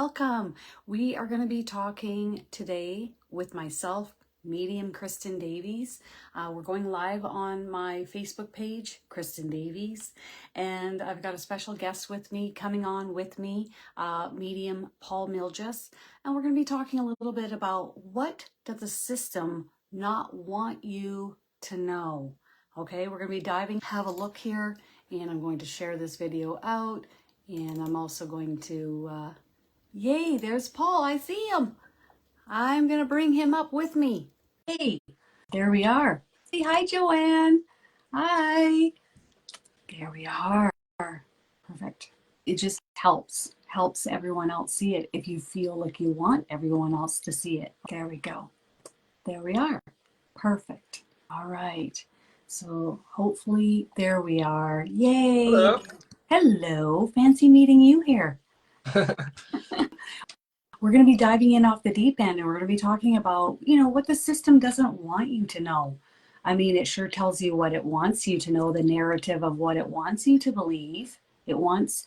welcome. We are going to be talking today with myself, medium Kristin Davies. We're going live on my Facebook page, Kristin Davies, and I've got a special guest with me, coming on with me, medium Paul Milgis, and we're going to be talking a little bit about what does the system not want you to know. Okay, we're going to be diving, have a look here, and I'm going to share this video out, and I'm also going to, yay, there's Paul, I see him. I'm going to bring him up with me. Hey, there we are. Say hi, Joanne. Hi. There we are. Perfect. It just helps everyone else see it if you feel like you want everyone else to see it. There we go. There we are. Perfect. All right. So hopefully, there we are. Yay. Hello. Hello. Fancy meeting you here. We're going to be diving in off the deep end, and we're going to be talking about, what the system doesn't want you to know. I mean, it sure tells you what it wants you to know, the narrative of what it wants you to believe. It wants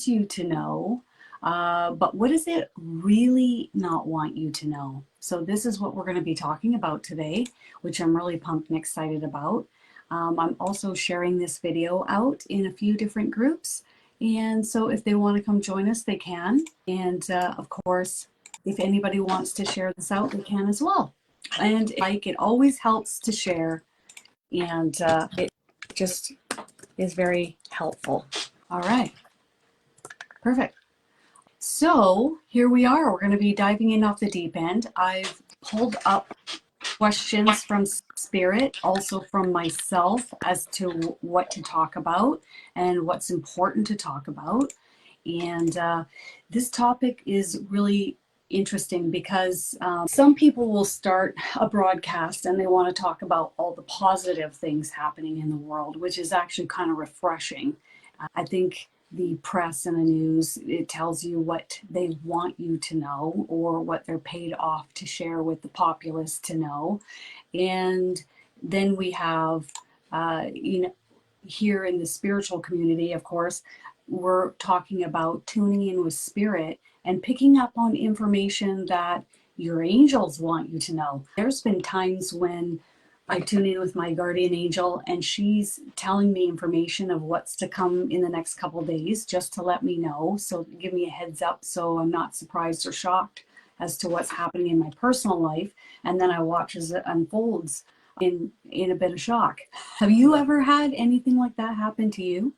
you to know. But what does it really not want you to know? So this is what we're going to be talking about today, which I'm really pumped and excited about. I'm also sharing this video out in a few different groups. And so if they want to come join us, they can. And of course, if anybody wants to share this out, they can as well. And like, it always helps to share. And it just is very helpful. All right. Perfect. So here we are. We're going to be diving in off the deep end. I've pulled up questions from Spirit, also from myself, as to what to talk about and what's important to talk about. And this topic is really interesting because some people will start a broadcast and they want to talk about all the positive things happening in the world, which is actually kind of refreshing. I think the press and the news, it tells you what they want you to know or what they're paid off to share with the populace to know. And then we have, here in the spiritual community, of course, we're talking about tuning in with spirit and picking up on information that your angels want you to know. There's been times when I tune in with my guardian angel and she's telling me information of what's to come in the next couple of days, just to let me know. So give me a heads up so I'm not surprised or shocked as to what's happening in my personal life. And then I watch as it unfolds in a bit of shock. Have you ever had anything like that happen to you?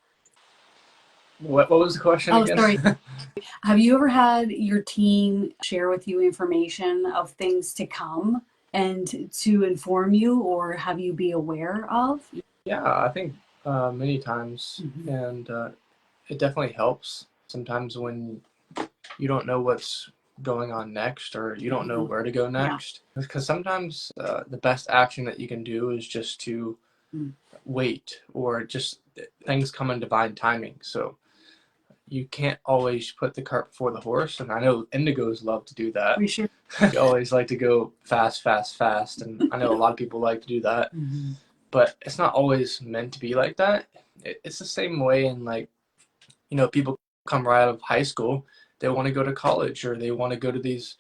What was the question again? Sorry. Have you ever had your team share with you information of things to come and to inform you or have you be aware of? Yeah, I think many times, and it definitely helps sometimes when you don't know what's going on next or you don't know where to go next. Because sometimes the best action that you can do is just to wait, or just things come in divine timing. So you can't always put the cart before the horse, and I know indigos love to do that. We should. You always like to go fast, and I know a lot of people like to do that. But it's not always meant to be like that. It's the same way in, like, people come right out of high school, they want to go to college or they want to go to these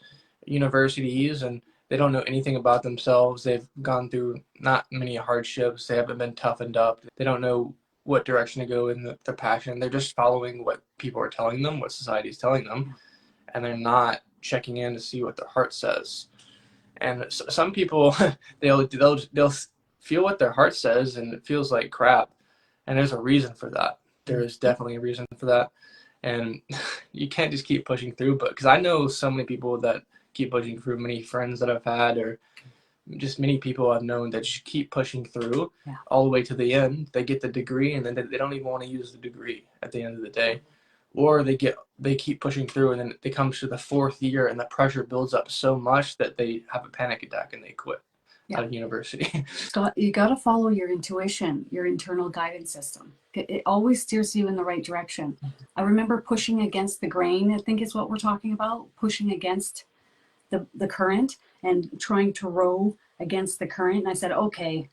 universities, and they don't know anything about themselves. They've gone through not many hardships. They haven't been toughened up. They don't know what direction to go in their passion. They're just following what people are telling them, what society is telling them, and they're not checking in to see what their heart says. And some people, they'll feel what their heart says, and it feels like crap. And there's a reason for that. There is definitely a reason for that. And you can't just keep pushing through. But because I know so many people that keep pushing through, many friends that I've had, or just many people I've known that just keep pushing through all the way to the end. They get the degree, and then they don't even want to use the degree at the end of the day. Or they keep pushing through, and then it comes to the fourth year, and the pressure builds up so much that they have a panic attack and they quit out of university. You got to follow your intuition, your internal guidance system. It always steers you in the right direction. I remember pushing against the grain, I think is what we're talking about, pushing against the current and trying to row against the current. And I said, okay,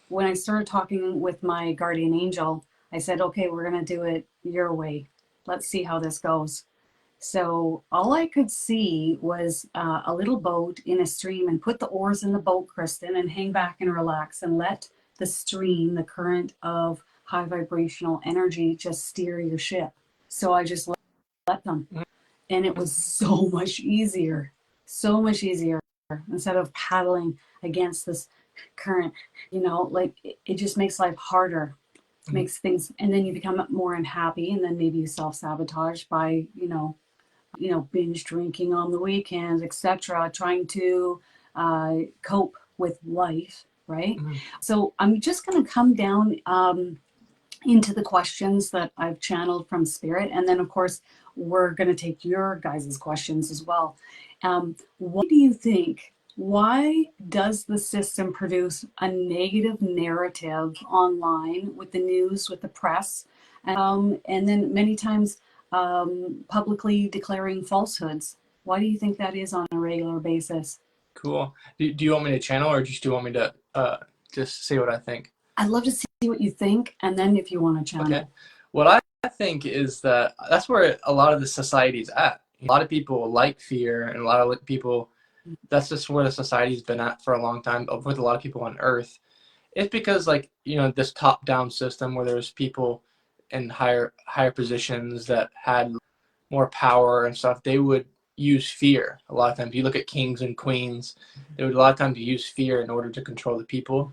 when I started talking with my guardian angel, I said, okay, we're going to do it your way. Let's see how this goes. So all I could see was a little boat in a stream, and put the oars in the boat, Kristen, and hang back and relax and let the stream, the current of high vibrational energy, just steer your ship. So I just let them. And it was so much easier, so much easier, instead of paddling against this current, like it just makes life harder, makes things, and then you become more unhappy, and then maybe you self-sabotage by, binge drinking on the weekends, etc., trying to cope with life, right? So I'm just going to come down into the questions that I've channeled from Spirit. And then, of course, we're going to take your guys' questions as well. What do you think? Why does the system produce a negative narrative online with the news, with the press, and then many times publicly declaring falsehoods? Why do you think that is on a regular basis? Cool. Do you want me to channel, or just do you want me to just say what I think? I'd love to see what you think, and then if you want to channel. Okay. What I think is that that's where a lot of the society's at. A lot of people like fear, and a lot of people, that's just where the society's been at for a long time with a lot of people on Earth. It's because, like, this top-down system where there's people in higher positions that had more power and stuff, they would use fear a lot of times. You look at kings and queens, they would a lot of times use fear in order to control the people.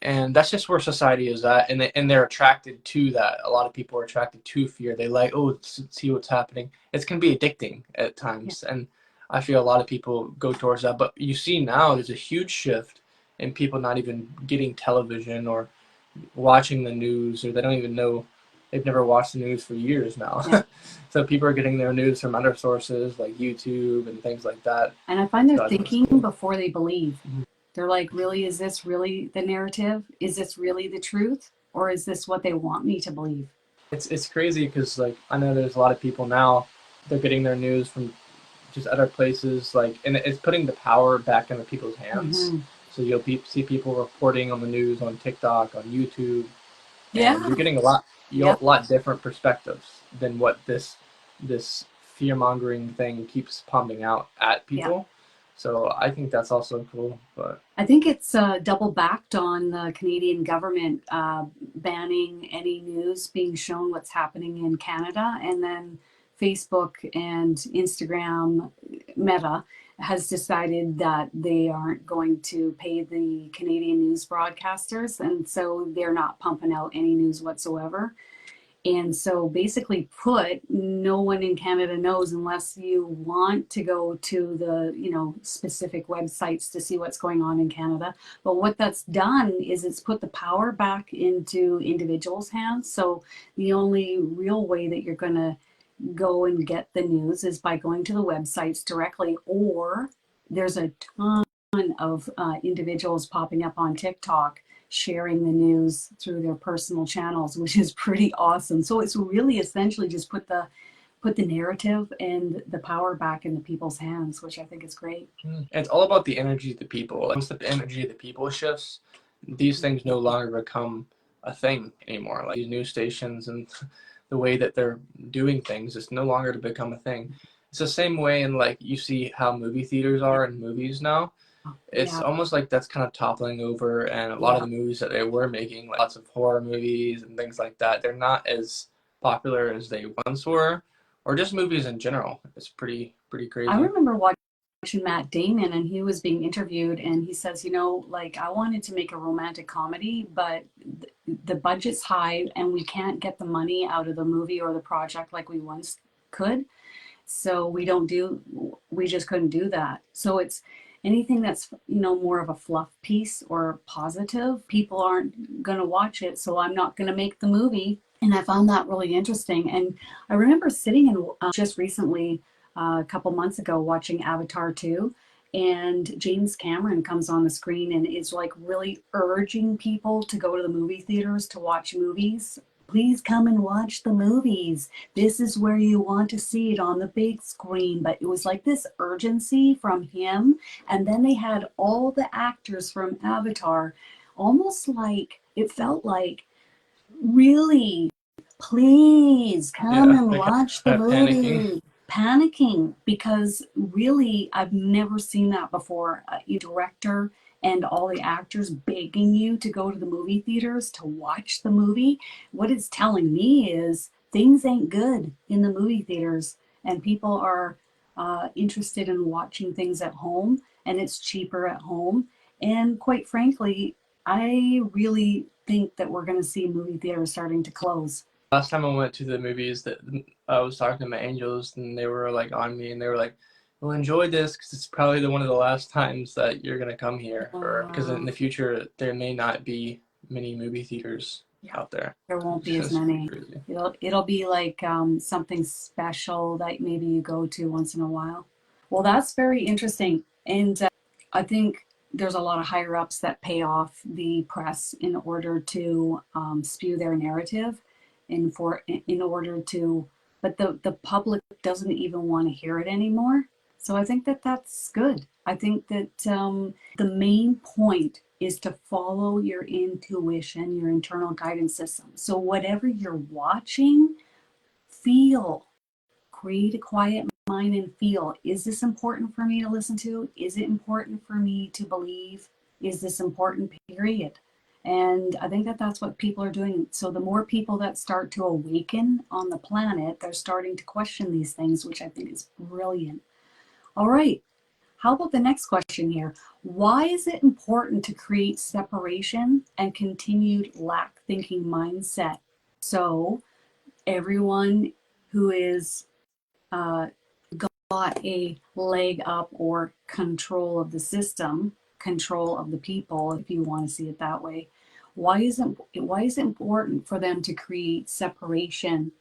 And that's just where society is at, and they're attracted to that. A lot of people are attracted to fear. They like, oh, see what's happening. It can be addicting at times, and I feel a lot of people go towards that. But you see now there's a huge shift in people not even getting television or watching the news, or they don't even know. They've never watched the news for years now. Yeah. So people are getting their news from other sources like YouTube and things like that. And I find they're So thinking cool. before they believe. They're like, really, is this really the narrative? Is this really the truth? Or is this what they want me to believe? It's crazy because, like, I know there's a lot of people now, they're getting their news from just other places, like, and it's putting the power back into people's hands. So you'll see people reporting on the news on TikTok, on YouTube, and you're getting a lot different perspectives than what this fear mongering thing keeps pumping out at people. So I think that's also cool. But I think it's double backed on the Canadian government banning any news being shown what's happening in Canada, and then Facebook and Instagram, Meta, has decided that they aren't going to pay the Canadian news broadcasters, and so they're not pumping out any news whatsoever. And so basically put, no one in Canada knows unless you want to go to the, specific websites to see what's going on in Canada. But what that's done is it's put the power back into individuals' hands. So the only real way that you're going to go and get the news is by going to the websites directly, or there's a ton of individuals popping up on TikTok sharing the news through their personal channels, which is pretty awesome. So it's really essentially just put the narrative and the power back in the people's hands, which I think is great. And it's all about the energy of the people. Like, once the energy of the people shifts, these things no longer become a thing anymore. Like these news stations and the way that they're doing things, it's no longer to become a thing. It's the same way in, like, you see how movie theaters are in movies now. It's almost like that's kind of toppling over, and a lot of the movies that they were making, like lots of horror movies and things like that, they're not as popular as they once were, or just movies in general. It's pretty crazy. I remember watching Matt Damon, and he was being interviewed, and he says, like, I wanted to make a romantic comedy, but the budget's high and we can't get the money out of the movie or the project like we once could. So we just couldn't do that. So it's anything that's, more of a fluff piece or positive, people aren't going to watch it. So I'm not going to make the movie. And I found that really interesting. And I remember sitting in just recently, a couple months ago, watching Avatar 2. And James Cameron comes on the screen and is like really urging people to go to the movie theaters to watch movies. Please come and watch the movies. This is where you want to see it, on the big screen. But it was like this urgency from him. And then they had all the actors from Avatar, almost like, it felt like, really, please come and watch the movie. panicking because really I've never seen that before. A director and all the actors begging you to go to the movie theaters to watch the movie. What it's telling me is things ain't good in the movie theaters, and people are interested in watching things at home, and it's cheaper at home. And quite frankly, I really think that we're going to see movie theaters starting to close. Last time I went to the movies, that I was talking to my angels, and they were like on me, and they were like, "Well, enjoy this because it's probably one of the last times that you're gonna come here, or because in the future there may not be many movie theaters out there." There won't be as It's many. crazy. It'll be like something special that maybe you go to once in a while. Well, that's very interesting, and I think there's a lot of higher ups that pay off the press in order to spew their narrative, in order to, but the public doesn't even want to hear it anymore. So I think that that's good. I think that the main point is to follow your intuition, your internal guidance system. So whatever you're watching, feel, create a quiet mind and feel. Is this important for me to listen to? Is it important for me to believe? Is this important, period? And I think that that's what people are doing. So the more people that start to awaken on the planet, they're starting to question these things, which I think is brilliant. All right. How about the next question here? Why is it important to create separation and continued lack thinking mindset? So everyone who is got a leg up or control of the system, control of the people, if you want to see it that way. Why is it important for them to create separation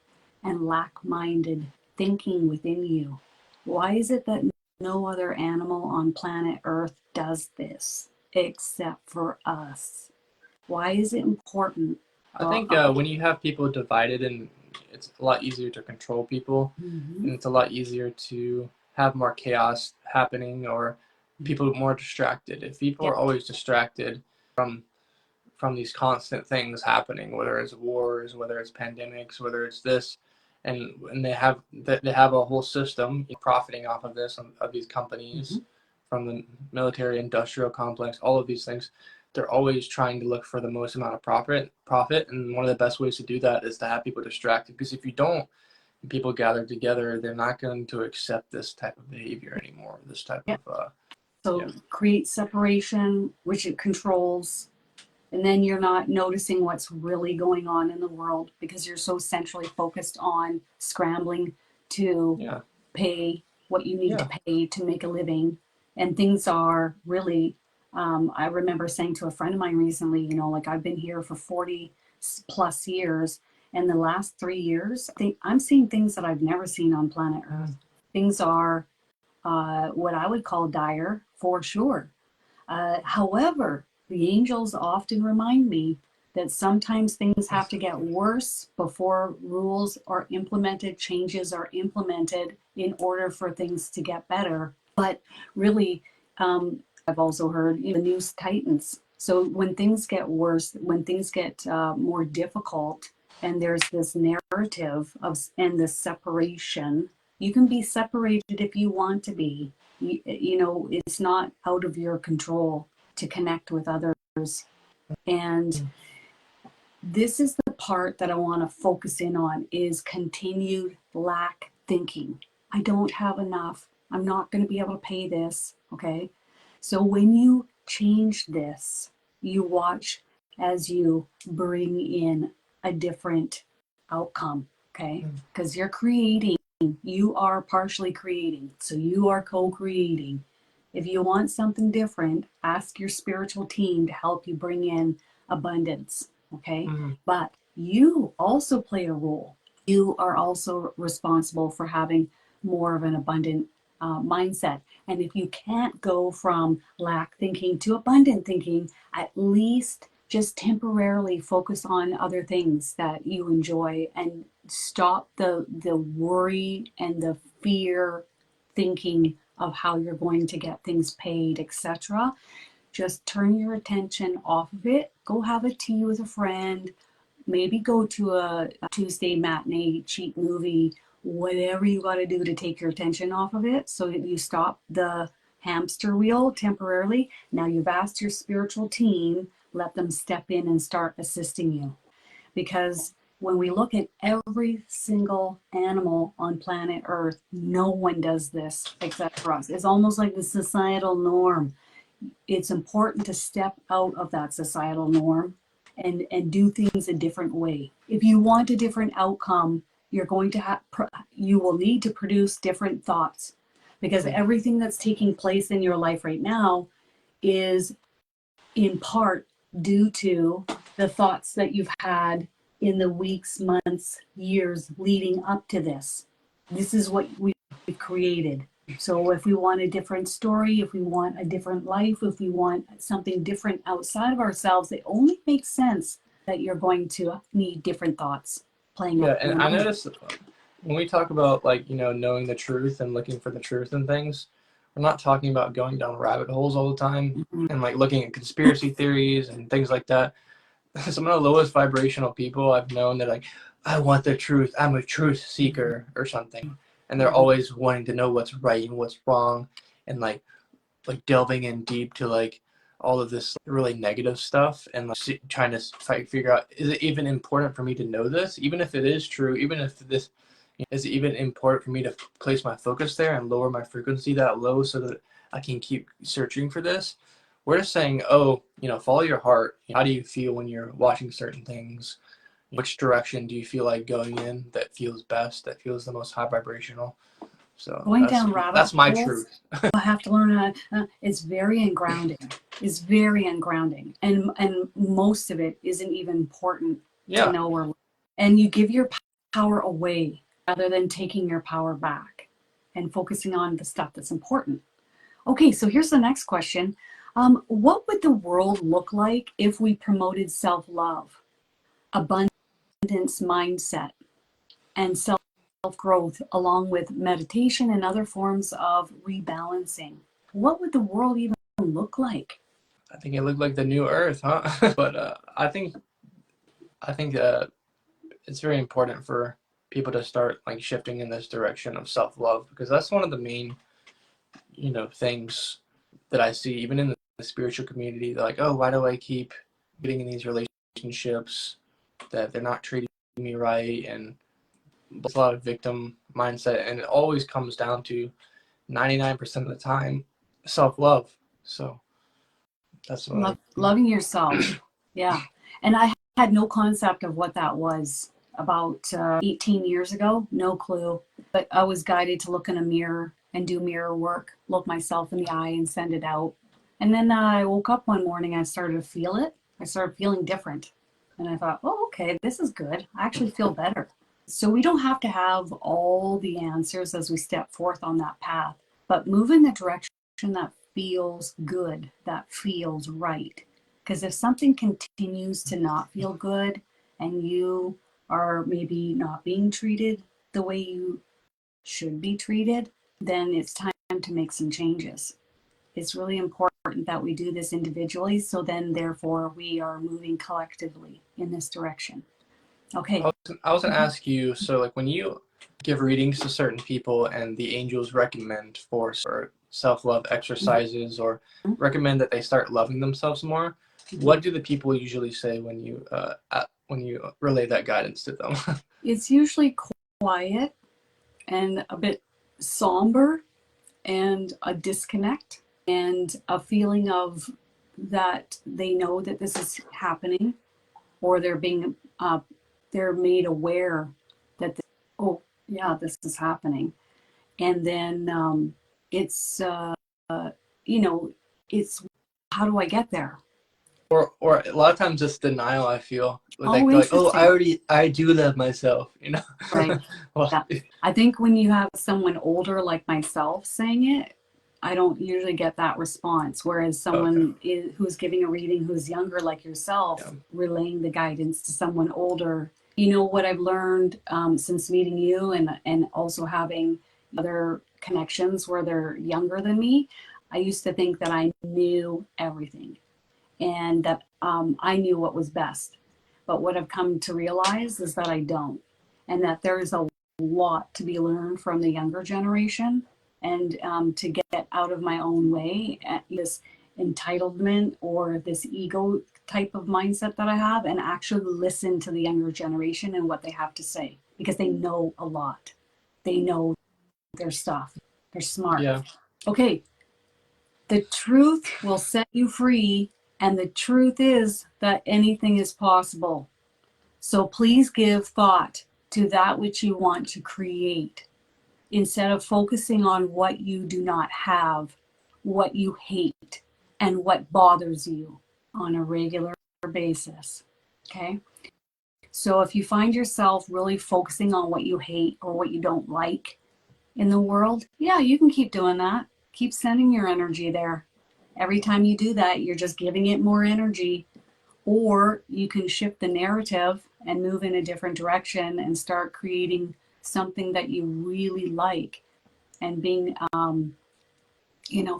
and lack-minded thinking within you? Why is it that no other animal on planet Earth does this except for us? Why is it important? I think when you have people divided, and it's a lot easier to control people, and it's a lot easier to have more chaos happening or people more distracted. If people are always distracted from these constant things happening, whether it's wars, whether it's pandemics, whether it's this, and they have a whole system profiting off of this, of these companies, from the military industrial complex, all of these things. They're always trying to look for the most amount of profit, and one of the best ways to do that is to have people distracted, because if you don't, and people gather together, they're not going to accept this type of behavior anymore, this type of create separation, which it controls, and then you're not noticing what's really going on in the world because you're so centrally focused on scrambling to pay what you need to pay to make a living. And things are really, I remember saying to a friend of mine recently, like I've been here for 40 plus years, and the last 3 years, I'm seeing things that I've never seen on planet Earth. Things are what I would call dire for sure. However, the angels often remind me that sometimes things have to get worse before rules are implemented, changes are implemented in order for things to get better. But really, I've also heard the news tightens. So when things get worse, when things get more difficult, and there's this narrative and this separation, you can be separated if you want to be. It's not out of your control to connect with others. And this is the part that I want to focus in on, is continued lack thinking. I don't have enough. I'm not going to be able to pay this. Okay. So when you change this, you watch as you bring in a different outcome. Okay. Because you're creating, you are partially creating. So you are co-creating. If you want something different, ask your spiritual team to help you bring in abundance. Okay. But you also play a role. You are also responsible for having more of an abundant mindset. And if you can't go from lack thinking to abundant thinking, at least just temporarily focus on other things that you enjoy and stop the worry and the fear thinking of how you're going to get things paid, etc. Just turn your attention off of it. Go have a tea with a friend. Maybe go to a Tuesday matinee cheap movie, whatever you got to do to take your attention off of it so that you stop the hamster wheel temporarily. Now you've asked your spiritual team, let them step in and start assisting you. Because when we look at every single animal on planet Earth, no one does this except for us. It's almost like the societal norm. It's important to step out of that societal norm and do things a different way. If you want a different outcome, you're going to have, you will need to produce different thoughts, because everything that's taking place in your life right now is in part due to the thoughts that you've had in the weeks, months, years leading up to this. This is what we've created. So if we want a different story, if we want a different life, if we want something different outside of ourselves, it only makes sense that you're going to need different thoughts playing out. Yeah, and I noticed when we talk about, like, you know, knowing the truth and looking for the truth in things, we're not talking about going down rabbit holes all the time and like looking at conspiracy theories and things like that. Some of the lowest vibrational people I've known, they're like, I want the truth. I'm a truth seeker or something. And they're always wanting to know what's right and what's wrong, and like delving in deep to like all of this really negative stuff, and like trying to figure out, is it even important for me to know this? Even if it is true, even if this, is it even important for me to place my focus there and lower my frequency that low so that I can keep searching for this? We're just saying, oh, you know, follow your heart. How do you feel when you're watching certain things? Which direction do you feel like going in that feels best, that feels the most high vibrational? So Going down rabbit that's my holes, truth. I have to learn it's very ungrounding. It's very ungrounding, and most of it isn't even important to know where. And you give your power away rather than taking your power back and focusing on the stuff that's important. Okay, so here's the next question. What would the world look like if we promoted self-love, abundance mindset, and self-growth, along with meditation and other forms of rebalancing? What would the world even look like? I think it looked like the new Earth, huh? But I think it's very important for people to start like shifting in this direction of self-love, because that's one of the main, you know, things that I see even in the spiritual community. They're like, oh, why do I keep getting in these relationships that they're not treating me right? And it's a lot of victim mindset, and it always comes down to 99% of the time self-love. So that's what loving yourself. Yeah. And I had no concept of what that was about 18 years ago. No clue. But I was guided to look in a mirror and do mirror work, look myself in the eye and send it out. And then I woke up one morning, I started to feel it. I started feeling different. And I thought, oh, okay, this is good. I actually feel better. So we don't have to have all the answers as we step forth on that path, but move in the direction that feels good, that feels right. Because if something continues to not feel good and you are maybe not being treated the way you should be treated, then it's time to make some changes. It's really important that we do this individually, so then therefore we are moving collectively in this direction. Okay. I was gonna ask you, so like when you give readings to certain people and the angels recommend for self-love exercises or recommend that they start loving themselves more, what do the people usually say when you relay that guidance to them? It's usually quiet and a bit somber and a disconnect and a feeling of that they know that this is happening, or they're being they're made aware that oh yeah, this is happening. And then it's you know, it's how do I get there? Or a lot of times it's denial, I feel. Like Oh, they're like, oh, interesting. I do love myself, you know? Right. Well, Yeah. I think when you have someone older like myself saying it, I don't usually get that response. Whereas okay. someone who's giving a reading who's younger, like yourself, Yeah. relaying the guidance to someone older. You know what I've learned since meeting you and also having other connections where they're younger than me. I used to think that I knew everything and that I knew what was best. But what I've come to realize is that I don't, and that there is a lot to be learned from the younger generation, and to get out of my own way, this entitlement or this ego type of mindset that I have, and actually listen to the younger generation and what they have to say, because they know a lot. They know their stuff. They're smart. Yeah. Okay, the truth will set you free, and the truth is that anything is possible. So please give thought to that which you want to create, instead of focusing on what you do not have, what you hate, and what bothers you on a regular basis. Okay? So if you find yourself really focusing on what you hate or what you don't like in the world, yeah, you can keep doing that. Keep sending your energy there. Every time you do that, you're just giving it more energy. Or you can shift the narrative and move in a different direction and start creating something that you really like, and being,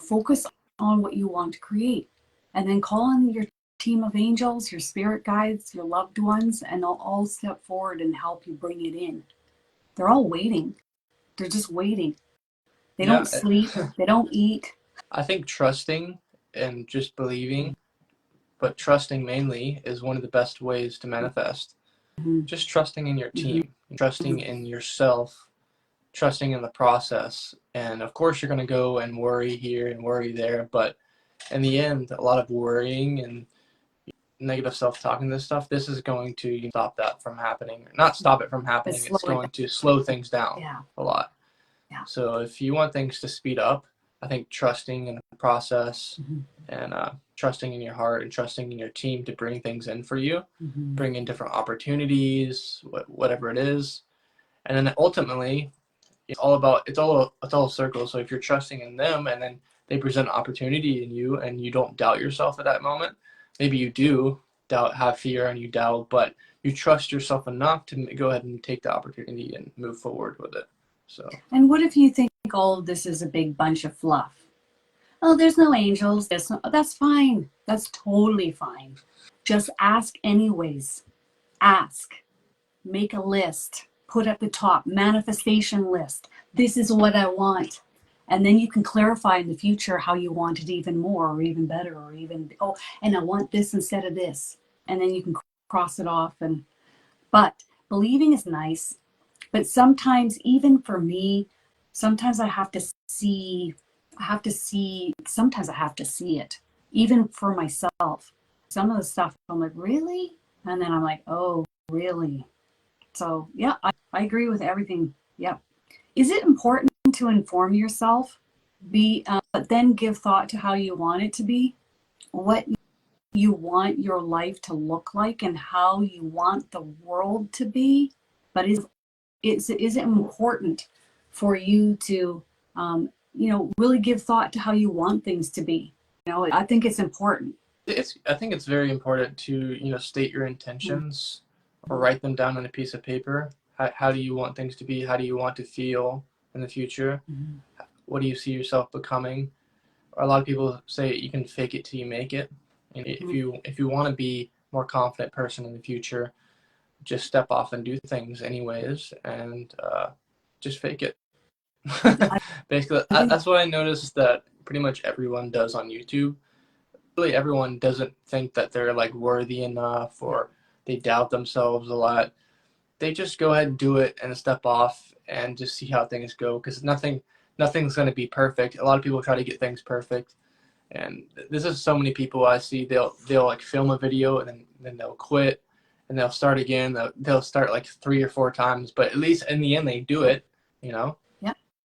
focus on what you want to create. And then call on your team of angels, your spirit guides, your loved ones, and they'll all step forward and help you bring it in. They're all waiting. They're just waiting. They Yeah. don't sleep. They don't eat. I think trusting and just believing, but trusting mainly, is one of the best ways to manifest. Mm-hmm. Just trusting in your Mm-hmm. team, trusting in yourself, trusting in the process. And of course, you're going to go and worry here and worry there. But in the end, a lot of worrying and negative self-talk and this stuff, this is going to stop that from happening. Not stop it from happening. It's going to slow things down a lot. Yeah. So if you want things to speed up, I think trusting in the process, Mm-hmm. and trusting in your heart and trusting in your team to bring things in for you, Mm-hmm. bring in different opportunities, whatever it is. And then ultimately, it's all a circle. So if you're trusting in them and then they present an opportunity in you and you don't doubt yourself at that moment, maybe you do have fear and you doubt, but you trust yourself enough to go ahead and take the opportunity and move forward with it. So. And what if you think all of this is a big bunch of fluff? Oh, there's no angels. That's fine. That's totally fine. Just ask anyways. Ask. Make a list. Put at the top, manifestation list. This is what I want. And then you can clarify in the future how you want it even more or even better, or even, and I want this instead of this. And then you can cross it off. But believing is nice. But sometimes, even for me, sometimes I have to see, sometimes I have to see it, even for myself. Some of the stuff I'm like, really? And then I'm like, oh, really? So, yeah, I agree with everything. Yep. Is it important to inform yourself, but then give thought to how you want it to be, what you want your life to look like, and how you want the world to be? But is it important for you to, really give thought to how you want things to be? I think it's important. I think it's very important to state your intentions or write them down on a piece of paper. How do you want things to be? How do you want to feel in the future? Mm-hmm. What do you see yourself becoming? A lot of people say you can fake it till you make it. And if you want to be a more confident person in the future, just step off and do things anyways, and just fake it. Basically, that's what I noticed that pretty much everyone does on YouTube. Really, everyone doesn't think that they're like worthy enough, or they doubt themselves a lot. They just go ahead and do it and step off and just see how things go, because nothing's going to be perfect. A lot of people try to get things perfect, and this is so many people I see. They'll like film a video and then they'll quit and they'll start again. They'll start like 3 or 4 times, but at least in the end they do it.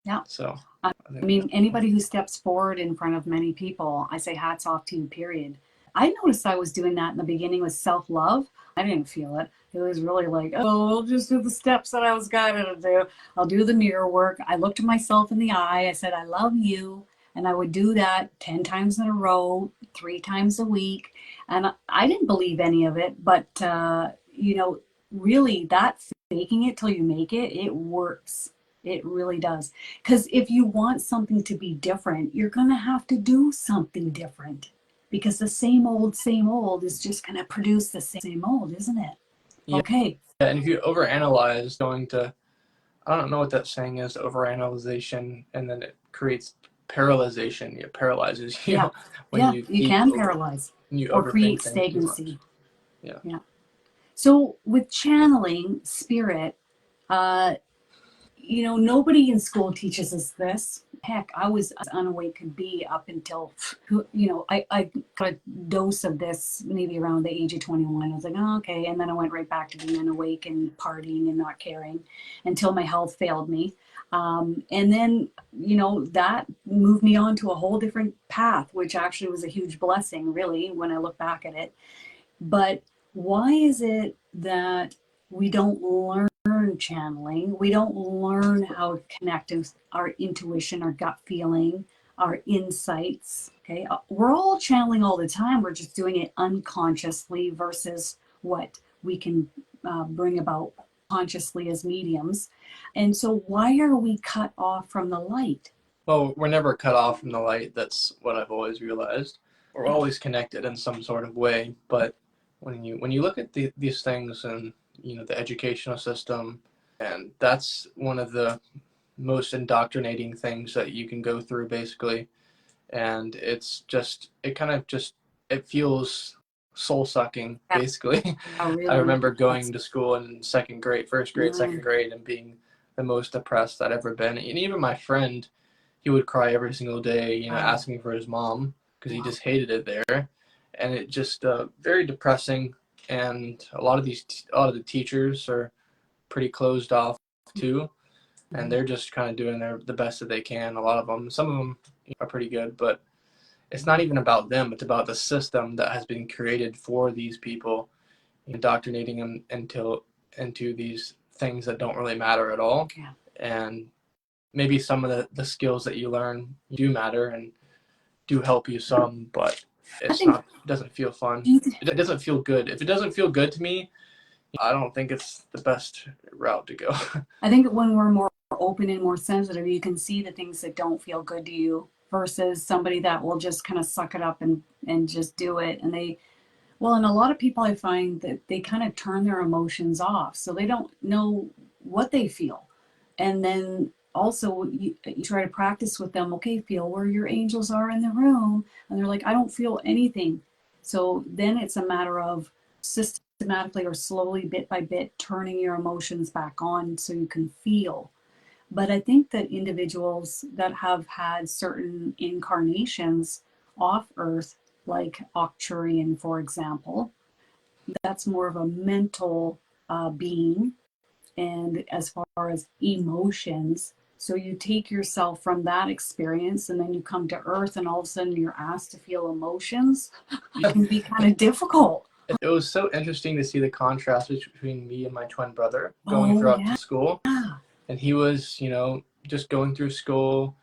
Yeah. So I mean, anybody who steps forward in front of many people, I say hats off to you, period. I noticed I was doing that in the beginning with self-love. I didn't feel it. It was really like, oh, I'll just do the steps that I was guided to do. I'll do the mirror work. I looked at myself in the eye. I said, I love you. And I would do that 10 times in a row, 3 times a week. And I didn't believe any of it. But, really, that faking it till you make it, it works. It really does. Because if you want something to be different, you're going to have to do something different. Because the same old is just going to produce the same old, isn't it? yeah. Okay. And if you overanalyze, going to I don't know what that saying is, overanalyzation, and then it creates paralyzation. It paralyzes you Yeah. when Yeah. you You can paralyze or overthink create things too much. stagnancy. Yeah. Yeah. So with channeling spirit, uh, nobody in school teaches us this. Heck, I was as unawake could be up until, I got a dose of this maybe around the age of 21. I was like, oh, okay. And then I went right back to being unawake and partying and not caring until my health failed me. And then, that moved me on to a whole different path, which actually was a huge blessing, really, when I look back at it. But why is it that we don't learn channeling? We don't learn how to connect with our intuition, our gut feeling, our insights. Okay. We're all channeling all the time. We're just doing it unconsciously versus what we can bring about consciously as mediums. And so, why are we cut off from the light? Well, we're never cut off from the light. That's what I've always realized. We're Yeah. always connected in some sort of way. But when you look at these things and the educational system, and that's one of the most indoctrinating things that you can go through, basically. And it's just it feels soul sucking, basically. I Really? remember going to school in second grade, first grade, second Mm, grade, and being the most depressed I'd ever been. And even my friend, he would cry every single day, wow. asking for his mom because he Wow. just hated it there, and it just very depressing. And a lot of the teachers are pretty closed off too, and they're just kind of doing the best that they can. A lot of them, some of them are pretty good, but it's not even about them. It's about the system that has been created for these people, indoctrinating them into these things that don't really matter at all. Yeah. And maybe some of the skills that you learn do matter and do help you some, but I think it doesn't feel fun. It doesn't feel good. If it doesn't feel good to me, I don't think it's the best route to go. I think when we're more open and more sensitive, you can see the things that don't feel good to you versus somebody that will just kind of suck it up and just do it. And a lot of people I find that they kind of turn their emotions off. So they don't know what they feel. And then also you try to practice with them, okay, feel where your angels are in the room. And they're like, I don't feel anything. So then it's a matter of systematically or slowly, bit by bit, turning your emotions back on so you can feel. But I think that individuals that have had certain incarnations off Earth, like Arcturian, for example, that's more of a mental being. And as far as emotions, so you take yourself from that experience and then you come to Earth and all of a sudden you're asked to feel emotions. It can be kind of difficult. It was so interesting to see the contrast between me and my twin brother going Oh, throughout yeah. to school. And he was, just going through school.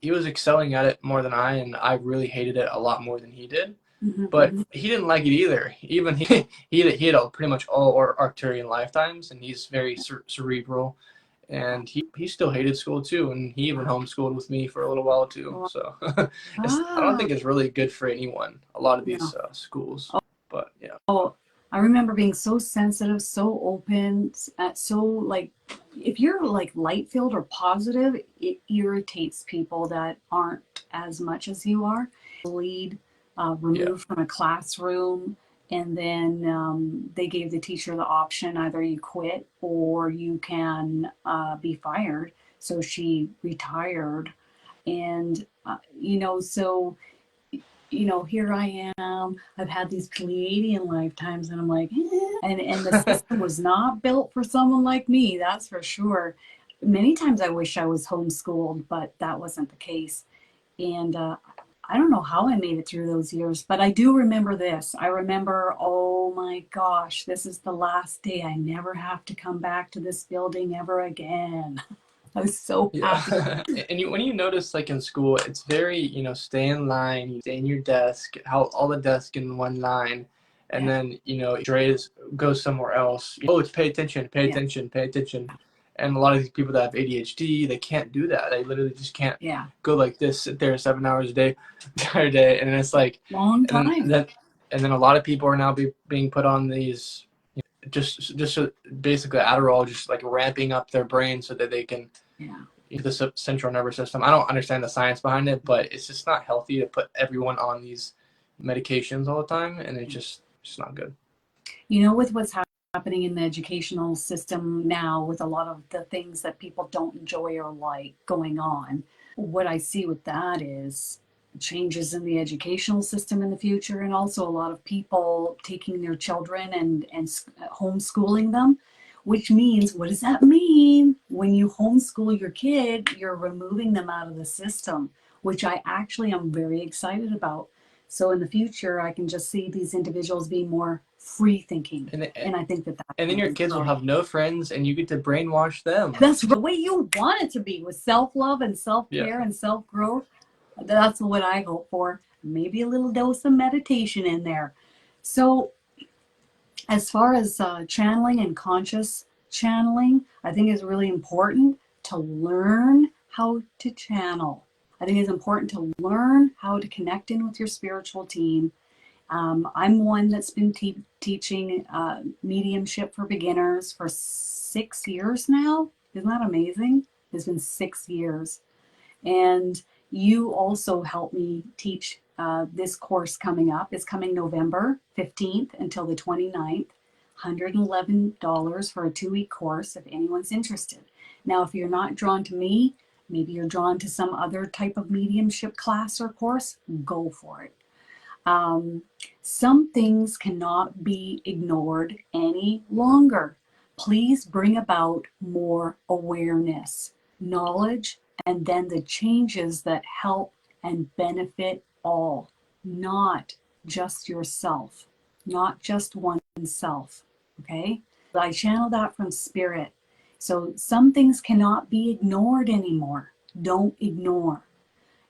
He was excelling at it more than and I really hated it a lot more than he did. Mm-hmm, But mm-hmm. he didn't like it either. Even he had pretty much all Arcturian lifetimes, and he's very cerebral. And he still hated school too, and he even homeschooled with me for a little while too. So I don't Ah, think it's really good for anyone. A lot of these no. schools, but yeah. Oh, I remember being so sensitive, so open, so like, if you're like light filled or positive, it irritates people that aren't as much as you are. Lead Yeah. removed from a classroom, and then they gave the teacher the option either you quit or you can be fired. So she retired, and so here I am. I've had these Pleiadian lifetimes, and I'm like, and the system was not built for someone like me, that's for sure. Many times I wish I was homeschooled, but that wasn't the case. And I don't know how I made it through those years, but I do remember this. I remember, oh my gosh, this is the last day. I never have to come back to this building ever again. I was so happy. Yeah. And when you notice, like in school, it's very, stay in line, you stay in your desk, how all the desks in one line. And Yeah, then, Dre goes somewhere else. Oh, it's pay attention, pay yeah, attention, pay attention. And a lot of these people that have ADHD, they can't do that. They literally just can't yeah. go like this, sit there 7 hours a day, entire day. And then it's like, Long and then, time. then, and then a lot of people are now being put on these just basically Adderall, just like ramping up their brain so that they can the central nervous system. I don't understand the science behind it, but it's just not healthy to put everyone on these medications all the time, and it's just not good. You know, with what's happening in the educational system now, with a lot of the things that people don't enjoy or like going on, what I see with that is changes in the educational system in the future, and also a lot of people taking their children and homeschooling them, which means, what does that mean? When you homeschool your kid, you're removing them out of the system, which I actually am very excited about. So in the future, I can just see these individuals being more free thinking. And I think that that's and then your kids will have no friends and you get to brainwash them. That's the way you want it to be, with self-love and self-care and self-growth. That's what I hope for. Maybe a little dose of meditation in there. So as far as channeling and conscious channeling, I think it's really important to learn how to channel. I think it's important to learn how to connect in with your spiritual team. I'm one that's been teaching mediumship for beginners for 6 years now. Isn't that amazing? It's been 6 years. And you also helped me teach this course coming up. It's coming November 15th until the 29th. $111 for a 2-week course if anyone's interested. Now, if you're not drawn to me, maybe you're drawn to some other type of mediumship class or course, go for it. Some things cannot be ignored any longer. Please bring about more awareness, knowledge, and then the changes that help and benefit all, not just yourself, not just oneself. Okay? I channel that from spirit. So some things cannot be ignored anymore. Don't ignore.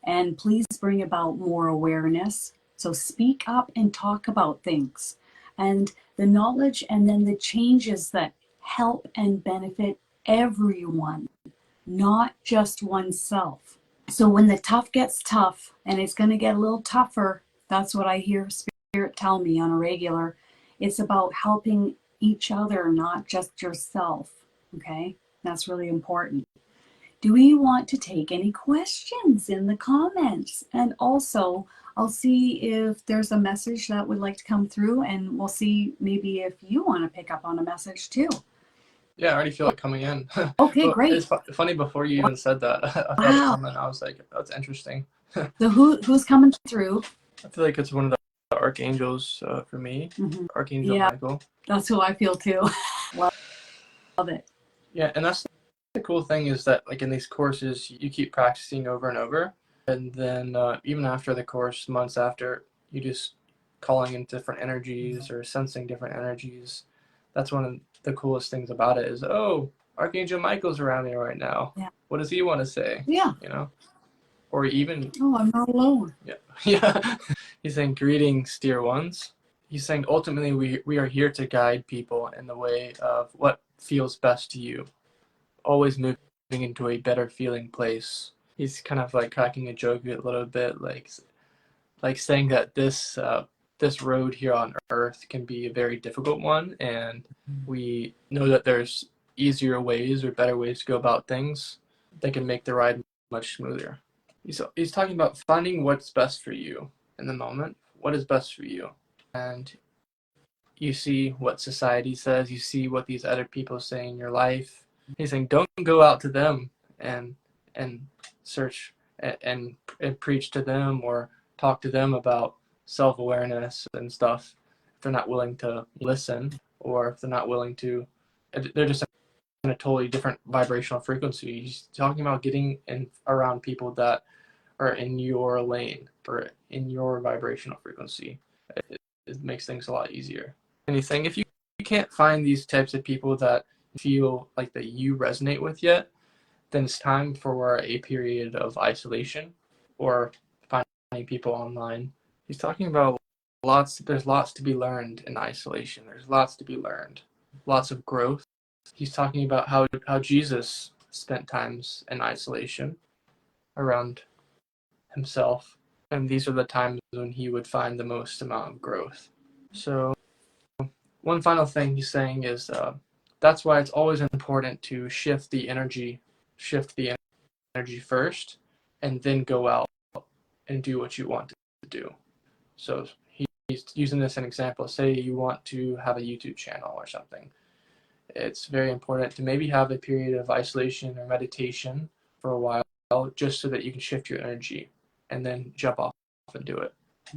And please bring about more awareness. So speak up and talk about things. And the knowledge and then the changes that help and benefit everyone, not just oneself. So when the tough gets tough, and it's going to get a little tougher, that's what I hear Spirit tell me on a regular. It's about helping each other, not just yourself. Okay? That's really important. Do we want to take any questions in the comments? And also, I'll see if there's a message that would like to come through, and we'll see maybe if you want to pick up on a message too. Yeah, I already feel it coming in. Okay, Well, great. It's funny, before you even said that, I saw the comment, I was like, that's interesting. So who's coming through? I feel like it's one of the archangels for me, Archangel Michael. That's who I feel too. Love it. Yeah, and that's the cool thing, is that like in these courses, you keep practicing over and over. And then even after the course, months after, you just calling in different energies or sensing different energies. That's one of the coolest things about it, is, oh, Archangel Michael's around here right now. Yeah. What does he want to say? Yeah. You know? Or even, oh, I'm not alone. Yeah. Yeah. He's saying, greetings, dear ones. He's saying, ultimately, we are here to guide people in the way of what feels best to you. Always moving into a better feeling place. He's kind of like cracking a joke a little bit, like saying that this road here on Earth can be a very difficult one, and we know that there's easier ways or better ways to go about things that can make the ride much smoother. He's talking about finding what's best for you in the moment. What is best for you? And you see what society says. You see what these other people say in your life. He's saying, don't go out to them and search and preach to them or talk to them about self-awareness and stuff if they're not willing to listen, or if they're not willing to, they're just in a totally different vibrational frequency. He's talking about getting in around people that are in your lane or in your vibrational frequency. It makes things a lot easier. Anything, if you can't find these types of people that feel like that you resonate with yet, then it's time for a period of isolation or finding people online. He's talking about there's lots to be learned in isolation. There's lots to be learned, lots of growth. He's talking about how Jesus spent times in isolation around himself, and these are the times when he would find the most amount of growth. So one final thing he's saying is that's why it's always important to shift the energy first, and then go out and do what you want to do. So he's using this as an example. Say you want to have a YouTube channel or something. It's very important to maybe have a period of isolation or meditation for a while, just so that you can shift your energy and then jump off and do it.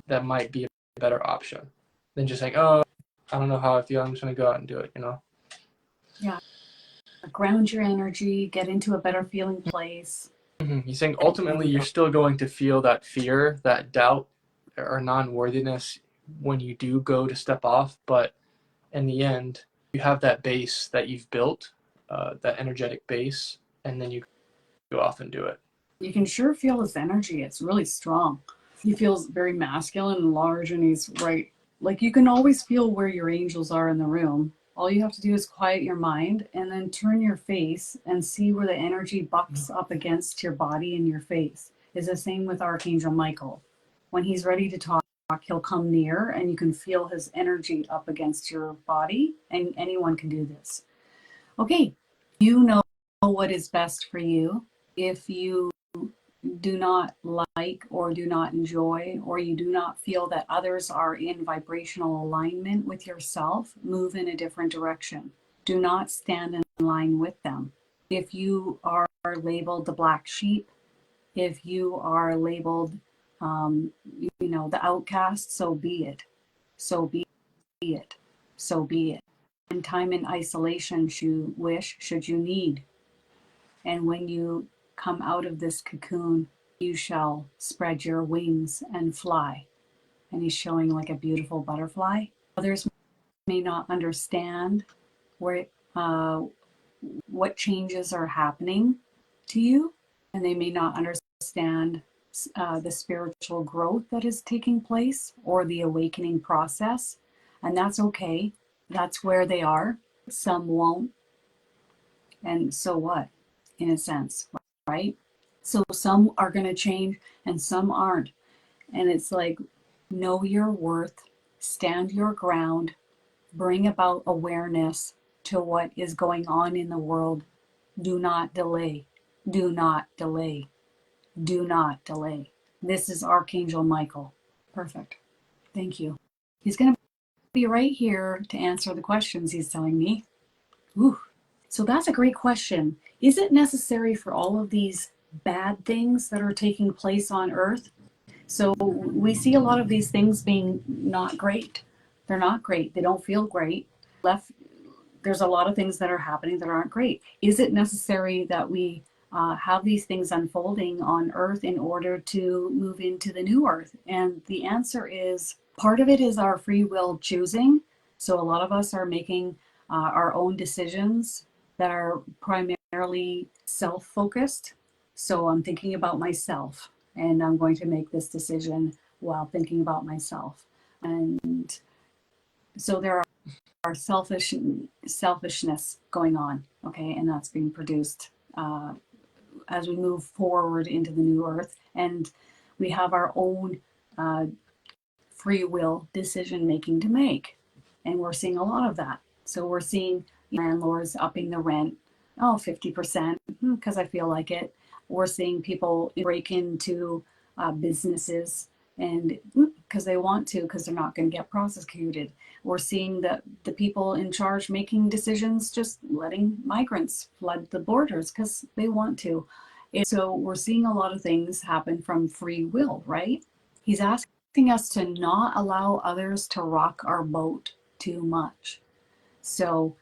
That might be a better option than just saying, oh, I don't know how I feel, I'm just going to go out and do it, you know? Yeah. Ground your energy, get into a better feeling place. He's saying ultimately you're still going to feel that fear, that doubt, or non-worthiness when you do go to step off, but in the end, you have that base that you've built, that energetic base, and then you go off and do it. You can sure feel his energy. It's really strong. He feels very masculine and large, and he's right. Like, you can always feel where your angels are in the room. All you have to do is quiet your mind and then turn your face and see where the energy bucks up against your body and your face. It's the same with Archangel Michael. When he's ready to talk, he'll come near and you can feel his energy up against your body, and anyone can do this. Okay, you know what is best for you. If you do not like or do not enjoy, or you do not feel that others are in vibrational alignment with yourself, move in a different direction. Do not stand in line with them. If you are labeled the black sheep, if you are labeled, the outcast, so be it. So be it. So be it. And time in isolation should you need. And when you come out of this cocoon, you shall spread your wings and fly. And he's showing like a beautiful butterfly. Others may not understand where what changes are happening to you, and they may not understand the spiritual growth that is taking place or the awakening process. And that's okay. That's where they are. Some won't. And so what, in a sense, right? So some are going to change and some aren't. And it's like, know your worth, stand your ground, bring about awareness to what is going on in the world. Do not delay. Do not delay. Do not delay. This is Archangel Michael. Perfect. Thank you. He's going to be right here to answer the questions, he's telling me. Ooh. So that's a great question. Is it necessary for all of these bad things that are taking place on Earth? So we see a lot of these things being not great. They're not great. They don't feel great. There's a lot of things that are happening that aren't great. Is it necessary that we have these things unfolding on Earth in order to move into the new Earth? And the answer is, part of it is our free will choosing. So a lot of us are making our own decisions that are primarily self-focused. So I'm thinking about myself, and I'm going to make this decision while thinking about myself. And so there are selfishness going on, okay, and that's being produced as we move forward into the new Earth, and we have our own free will decision making to make, and we're seeing a lot of that. So we're seeing landlords upping the rent, 50%, because I feel like it. We're seeing people break into businesses and because they want to, because they're not going to get prosecuted. We're seeing the people in charge making decisions, just letting migrants flood the borders because they want to. And so we're seeing a lot of things happen from free will, right? He's asking us to not allow others to rock our boat too much. So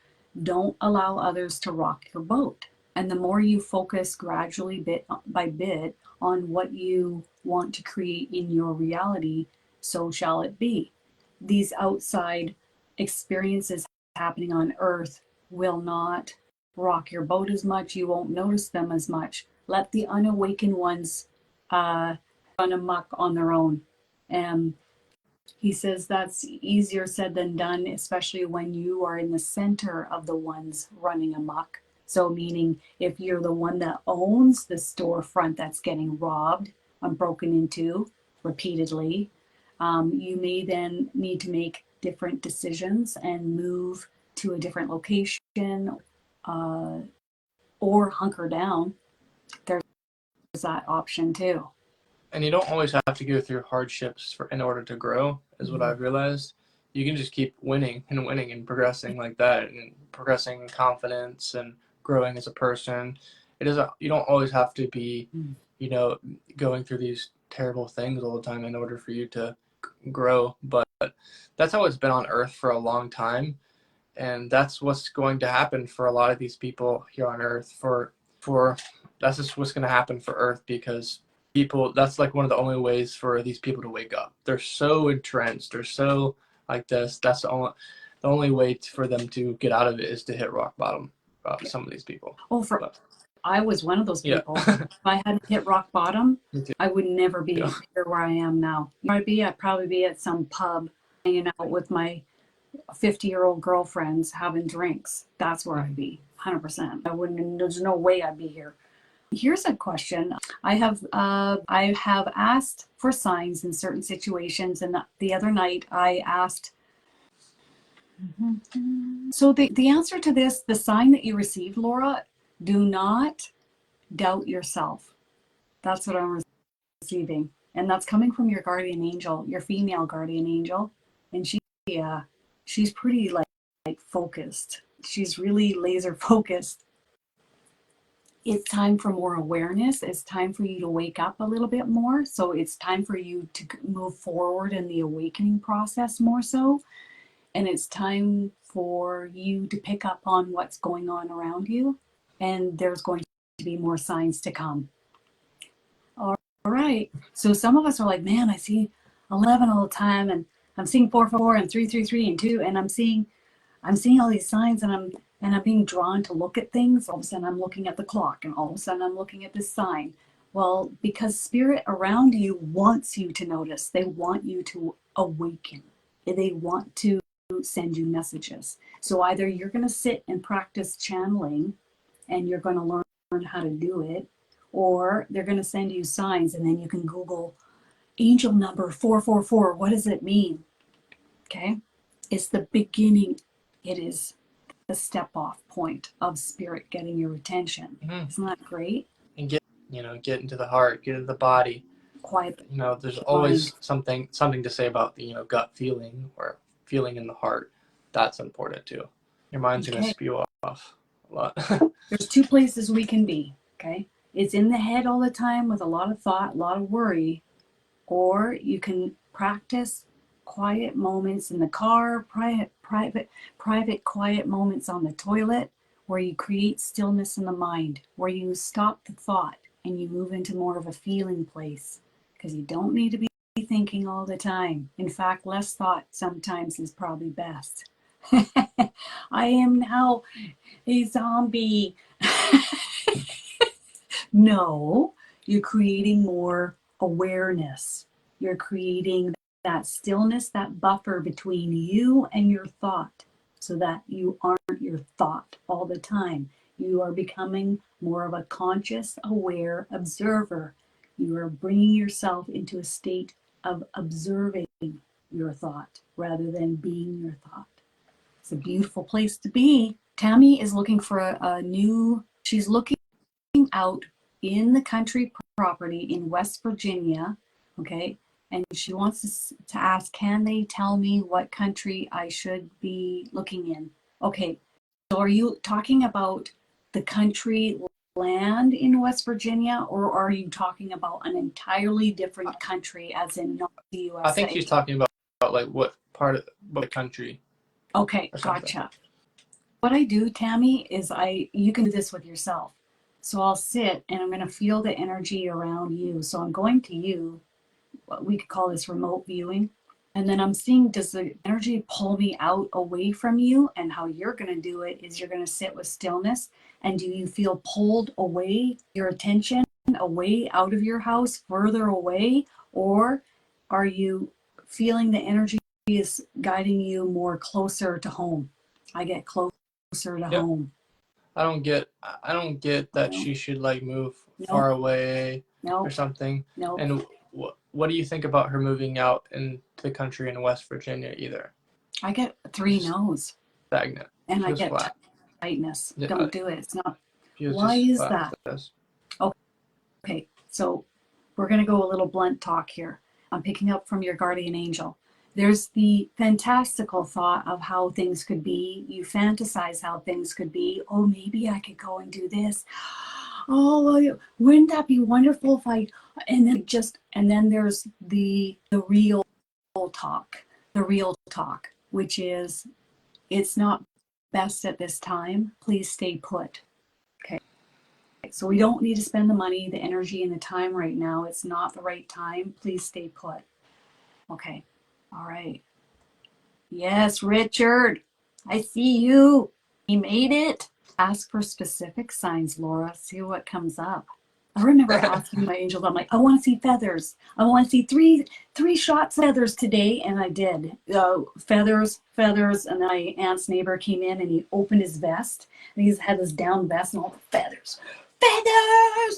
don't allow others to rock your boat. And the more you focus gradually, bit by bit, on what you want to create in your reality, so shall it be. These outside experiences happening on Earth will not rock your boat as much. You won't notice them as much. Let the unawakened ones run amok on their own. And he says that's easier said than done, especially when you are in the center of the ones running amok. So meaning if you're the one that owns the storefront that's getting robbed and broken into repeatedly, you may then need to make different decisions and move to a different location, or hunker down. There's that option too. And you don't always have to go through hardships in order to grow, is what I've realized. You can just keep winning and progressing like that, and progressing in confidence and growing as a person. You don't always have to be, going through these terrible things all the time in order for you to grow. But that's how it's been on Earth for a long time, and that's what's going to happen for a lot of these people here on Earth. For that's just what's going to happen for Earth, because people, that's like one of the only ways for these people to wake up. They're so entrenched, they're so like this. That's the only way for them to get out of it is to hit rock bottom. Some of these people. Well, I was one of those people. Yeah. If I hadn't hit rock bottom, Me too. I would never be here where I am now. I'd probably be at some pub hanging out with my 50-year-old girlfriends having drinks. That's where I'd be, 100%. There's no way I'd be here. Here's a question. I have asked for signs in certain situations, and the other night I asked. So the answer to this, the sign that you received, Laura, do not doubt yourself. That's what I'm receiving, and that's coming from your guardian angel, your female guardian angel, and she's pretty like focused. She's really laser focused. It's time for more awareness. It's time for you to wake up a little bit more. So it's time for you to move forward in the awakening process more so. And it's time for you to pick up on what's going on around you. And there's going to be more signs to come. All right. So some of us are like, man, I see 11 all the time, and I'm seeing 4, and 3, and 2, and I'm seeing all these signs, and I'm being drawn to look at things. All of a sudden I'm looking at the clock, and all of a sudden I'm looking at this sign. Well, because spirit around you wants you to notice. They want you to awaken. They want to send you messages. So either you're going to sit and practice channeling, and you're going to learn how to do it, or they're going to send you signs, and then you can Google angel number 444. What does it mean? Okay. It's the beginning. It is the step off point of spirit getting your attention. Isn't that great? And get into the heart, get into the body. Quiet. There's always something to say about the gut feeling, or feeling in the heart. That's important too. Your mind's going to spew off a lot. There's 2 places we can be. Okay. It's in the head all the time with a lot of thought, a lot of worry, or you can practice quiet moments in the car, private quiet moments on the toilet, where you create stillness in the mind, where you stop the thought and you move into more of a feeling place, because you don't need to be thinking all the time. In fact, less thought sometimes is probably best. I am now a zombie. No, you're creating more awareness. You're creating that stillness, that buffer between you and your thought, so that you aren't your thought all the time. You are becoming more of a conscious, aware observer. You are bringing yourself into a state of observing your thought rather than being your thought. It's a beautiful place to be. Tammy is looking for she's looking out in the country property in West Virginia, okay? And she wants to ask, can they tell me what country I should be looking in? Okay, so are you talking about the country land in West Virginia, or are you talking about an entirely different country, as in not the USA? I think she's talking about like what part of the country. Okay, gotcha. What I do, Tammy, is you can do this with yourself. So I'll sit and I'm going to feel the energy around you. So I'm going to you. We could call this remote viewing. And then I'm seeing, does the energy pull me out away from you? And how you're going to do it is you're going to sit with stillness. And do you feel pulled away, your attention away out of your house, further away? Or are you feeling the energy is guiding you more closer to home? I get closer to home. I don't get that she should like move far away or something. No. And what do you think about her moving out into the country in West Virginia either? I get 3 Just no's stagnant. and I Feels get flat. tightness. Yeah, Don't do it. It's not. feels Why just is flat. that? It does. Okay, so we're going to go a little blunt talk here. I'm picking up from your guardian angel. There's the fantastical thought of how things could be. You fantasize how things could be. Oh, maybe I could go and do this. Oh, well, wouldn't that be wonderful if I, and then there's the real talk, which is, it's not best at this time. Please stay put. Okay. So we don't need to spend the money, the energy, and the time right now. It's not the right time. Please stay put. Okay. All right. Yes, Richard. I see you. He made it. Ask for specific signs, Laura. See what comes up. I remember asking my angels, I'm like, I want to see feathers. I want to see three shots of feathers today. And I did. Feathers. And my aunt's neighbor came in and he opened his vest. And he had this down vest and all the feathers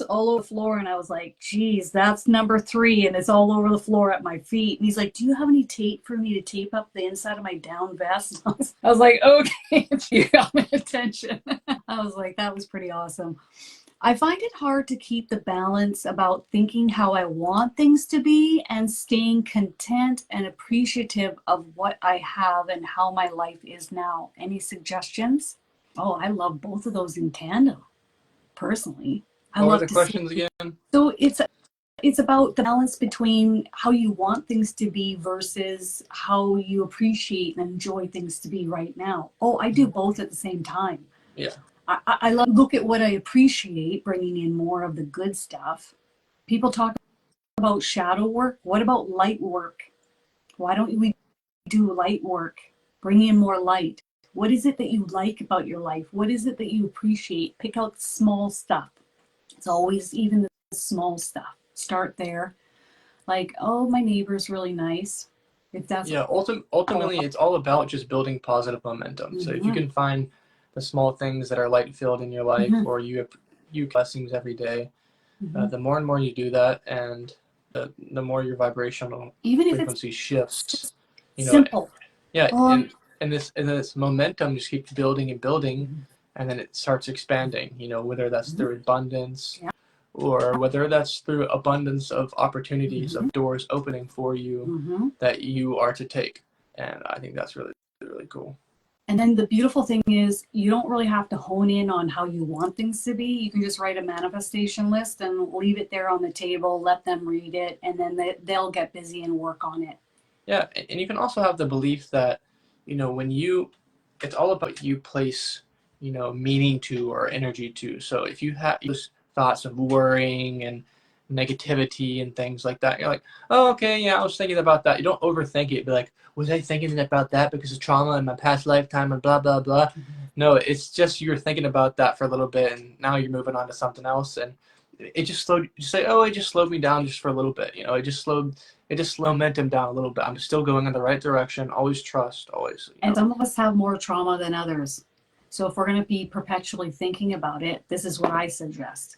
all over the floor. And I was like, geez, that's number 3. And it's all over the floor at my feet. And he's like, do you have any tape for me to tape up the inside of my down vest? I was like, okay, you got my attention. I was like, that was pretty awesome. I find it hard to keep the balance about thinking how I want things to be and staying content and appreciative of what I have and how my life is now. Any suggestions? Oh, I love both of those in tandem, personally. I What were love the to see. questions again? So it's about the balance between how you want things to be versus how you appreciate and enjoy things to be right now. Oh, I do both at the same time. Yeah. I look at what I appreciate, bringing in more of the good stuff. People talk about shadow work. What about light work? Why don't we do light work? Bring in more light. What is it that you like about your life? What is it that you appreciate? Pick out small stuff. It's always even the small stuff. Start there. Like, oh, my neighbor's really nice. If that's Yeah, ultimately, it's all about just building positive momentum. So if you mm-hmm. can find the small things that are light filled in your life, Mm-hmm. or you blessings every day, Mm-hmm. the more and more you do that, and the more your vibrational Even if it's frequency shifts, you know, simple. yeah, Um, and this momentum just keeps building and building, mm-hmm. and then it starts expanding. Whether that's Mm-hmm. through abundance, Yeah. or whether that's through abundance of opportunities Mm-hmm. of doors opening for you Mm-hmm. that you are to take. And I think that's really, really cool. And then the beautiful thing is, you don't really have to hone in on how you want things to be. You can just write a manifestation list and leave it there on the table, let them read it, and then they'll get busy and work on it. Yeah, and you can also have the belief that, when it's all about you place, meaning to or energy to. So if you have those thoughts of worrying and negativity and things like that, you're like, oh, okay, yeah, I was thinking about that. You don't overthink it. Be like, was I thinking about that because of trauma in my past lifetime and blah, blah, blah. No, it's just you're thinking about that for a little bit and now you're moving on to something else. And it just slowed, you say, oh, it just slowed me down just for a little bit. It just slowed momentum down a little bit. I'm still going in the right direction. Always trust, always. And some of us have more trauma than others. So if we're going to be perpetually thinking about it, this is what I suggest.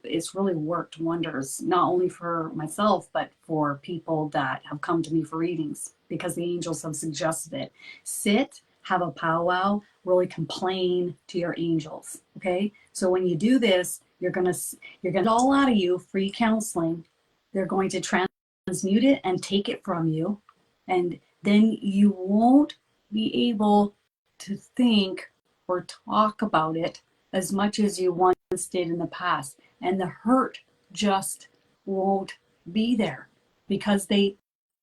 It's really worked wonders, not only for myself, but for people that have come to me for readings, because the angels have suggested it. Sit, have a powwow, really complain to your angels. Okay. So when you do this, you're going to get all out of you, free counseling. They're going to transmute it and take it from you. And then you won't be able to think or talk about it as much as you once did in the past. And the hurt just won't be there, because they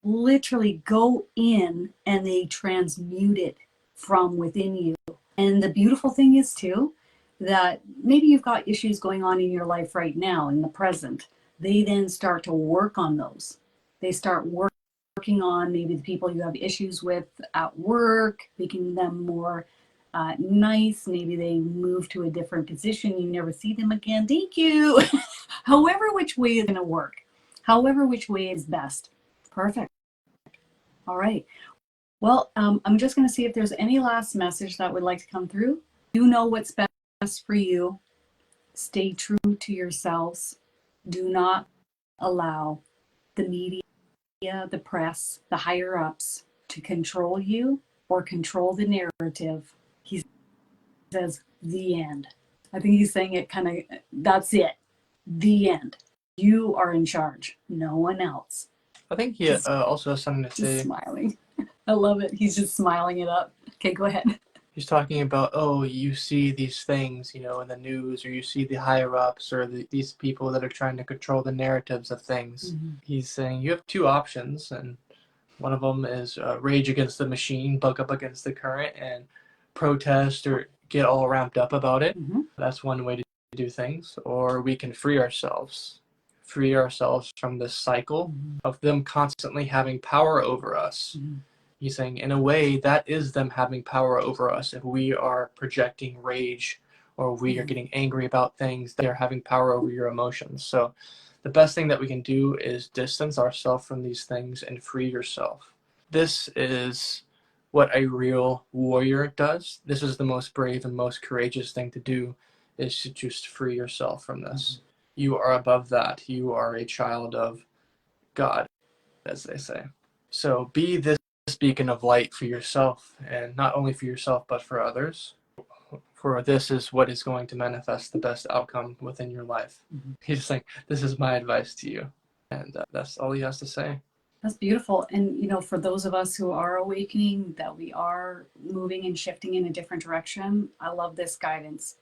literally go in and they transmute it from within you. And the beautiful thing is, too, that maybe you've got issues going on in your life right now in the present. They then start to work on those. They start working on maybe the people you have issues with at work, making them more nice. Maybe they move to a different position. You never see them again. Thank you. However, which way is going to work. However, which way is best. Perfect. All right. Well, I'm just going to see if there's any last message that would like to come through. You know what's best for you. Stay true to yourselves. Do not allow the media, the press, the higher ups to control you or control the narrative, he says the end. I think he's saying it kind of, that's it, the end. You are in charge, no one else. I think he also has something to Just say. smiling. I love it. He's just smiling it up. Okay, go ahead. He's talking about, oh, you see these things, in the news, or you see the higher ups, or these people that are trying to control the narratives of things. Mm-hmm. He's saying you have two options, and one of them is rage against the machine, buck up against the current, and protest or get all ramped up about it. Mm-hmm. That's one way to do things. Or we can free ourselves from this cycle mm-hmm. of them constantly having power over us. Mm-hmm. He's saying, in a way, that is them having power over us. If we are projecting rage or we are getting angry about things, they are having power over your emotions. So the best thing that we can do is distance ourselves from these things and free yourself. This is what a real warrior does. This is the most brave and most courageous thing to do, is to just free yourself from this. You are above that. You are a child of God, as they say. So be this beacon of light for yourself, and not only for yourself but for others, for this is what is going to manifest the best outcome within your life. Mm-hmm. He's just like, this is my advice to you, and that's all he has to say. That's beautiful. And for those of us who are awakening, that we are moving and shifting in a different direction, I love this guidance.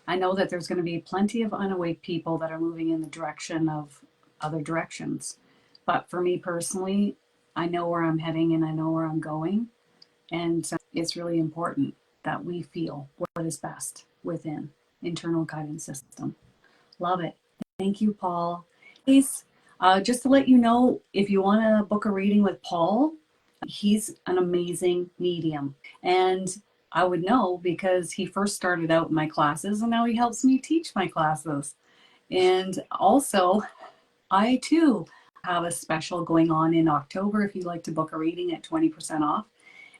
I know that there's going to be plenty of unawake people that are moving in the direction of other directions, but for me personally, I know where I'm heading and I know where I'm going. And it's really important that we feel what is best within internal guidance system. Love it. Thank you, Paul. Please, just to let you know, if you want to book a reading with Paul, he's an amazing medium. And I would know because he first started out in my classes and now he helps me teach my classes. And also, I too have a special going on in October if you'd like to book a reading at 20% off.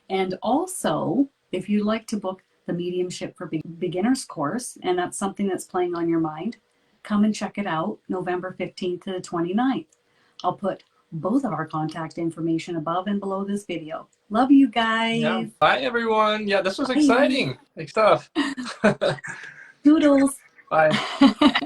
And also, if you'd like to book the Mediumship for Beginners course, and that's something that's playing on your mind, come and check it out November 15th to the 29th. I'll put both of our contact information above and below this video. Love you guys. Yeah. Bye, everyone. Yeah, this was exciting. Big stuff. Doodles. Bye.